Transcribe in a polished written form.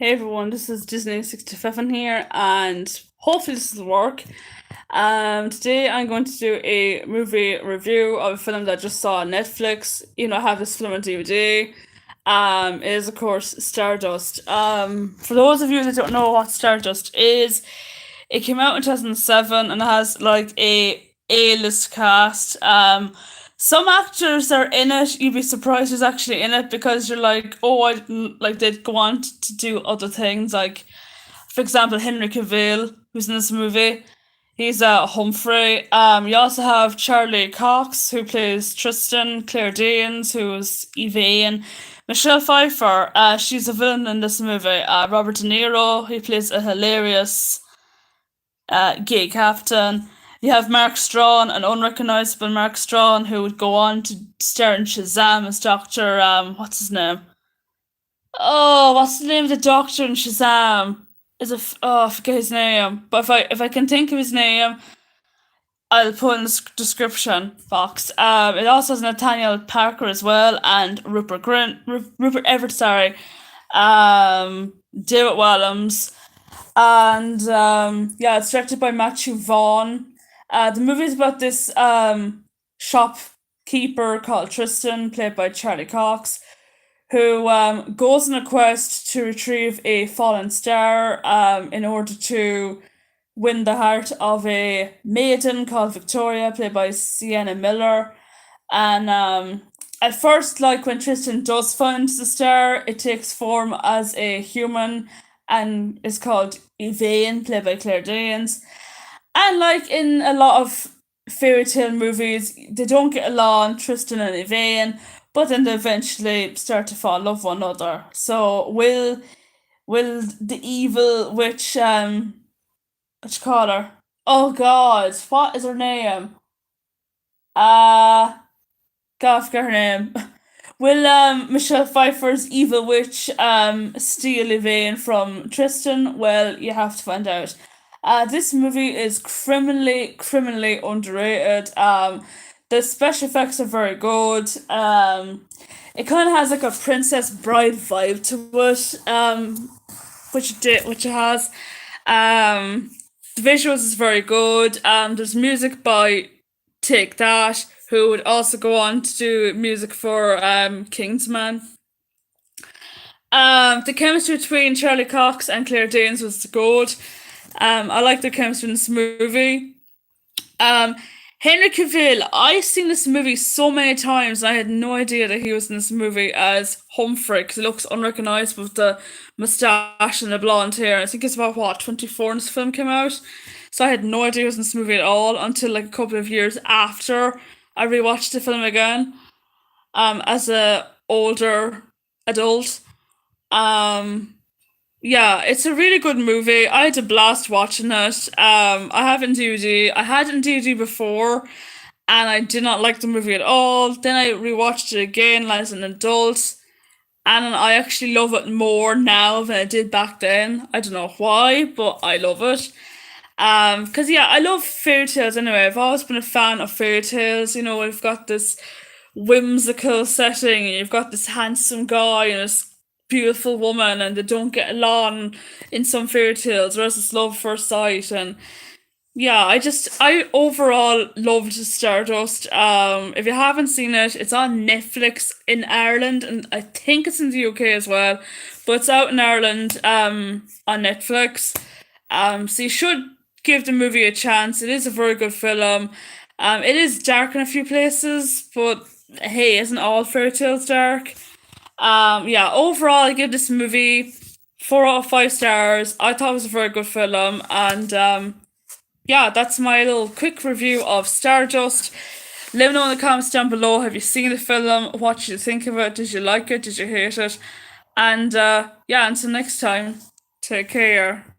Hey everyone, this is Disney67 here, and hopefully this will work. Today I'm going to do a movie review of a film that I just saw on Netflix. I have this film on DVD. It is of course Stardust. For those of you that don't know what Stardust is, it came out in 2007 and it has like a A-list cast. Some actors are in it. You'd be surprised who's actually in it because you're like, oh, I like they'd go on to do other things. Like, for example, Henry Cavill, who's in this movie. He's Humphrey. You also have Charlie Cox, who plays Tristan, Claire Danes, who's Eve, Michelle Pfeiffer. She's a villain in this movie. Robert De Niro, he plays a hilarious gay captain. You have Mark Strachan, an unrecognisable Mark Strachan, who would go on to star in Shazam as Doctor. What's his name? Oh, what's the name of the Doctor in Shazam? I forget his name. But if I can think of his name, I'll put in the description box. It also has Nathaniel Parker as well, and Rupert Everett. Sorry, David Walliams, and yeah, it's directed by Matthew Vaughn. The movie is about this shopkeeper called Tristan, played by Charlie Cox, who goes on a quest to retrieve a fallen star in order to win the heart of a maiden called Victoria, played by Sienna Miller. And at first, like when Tristan does find the star, it takes form as a human and is called Yvain, played by Claire Danes. And like in a lot of fairy tale movies, they don't get along, Tristan and Yvain, but then they eventually start to fall in love with one another. So will the evil witch what you call her? Oh God, what is her name? Uh God, I forget her name. Will Michelle Pfeiffer's evil witch steal Yvain from Tristan? Well, you have to find out. This movie is criminally underrated. The special effects are very good. It kind of has like a Princess Bride vibe to it. Which it has. Um, the visuals is very good. There's music by Take That, who would also go on to do music for Kingsman. The chemistry between Charlie Cox and Claire Danes was good. I like the chemistry in this movie. Um, Henry Cavill, I've seen this movie so many times. I had no idea that he was in this movie as Humphrey because he looks unrecognizable with the mustache and the blonde hair. I think it's about what 24 when this film came out. So I had no idea he was in this movie at all until like a couple of years after I rewatched the film again. As a older adult. Um, yeah, it's a really good movie. I had a blast watching it. I have it in DVD. I had it in DVD before, and I did not like the movie at all. Then I rewatched it again as an adult, and I actually love it more now than I did back then. I don't know why, but I love it. Because yeah, I love fairy tales anyway. I've always been a fan of fairy tales. We've got this whimsical setting, and you've got this handsome guy and this beautiful woman, and they don't get along in some fairy tales, whereas it's love first sight. And yeah, I overall loved Stardust. If you haven't seen it, it's on Netflix in Ireland, and I think it's in the UK as well, but it's out in Ireland on Netflix. So you should give the movie a chance. It is a very good film. It is dark in a few places, but hey, isn't all fairy tales dark? Yeah, overall, I give this movie 4 out of 5 stars. I thought it was a very good film, and yeah, that's my little quick review of Stardust. Let me know in the comments down below. Have you seen the film? What did you think of it? Did you like it? Did you hate it? And yeah, until next time, take care.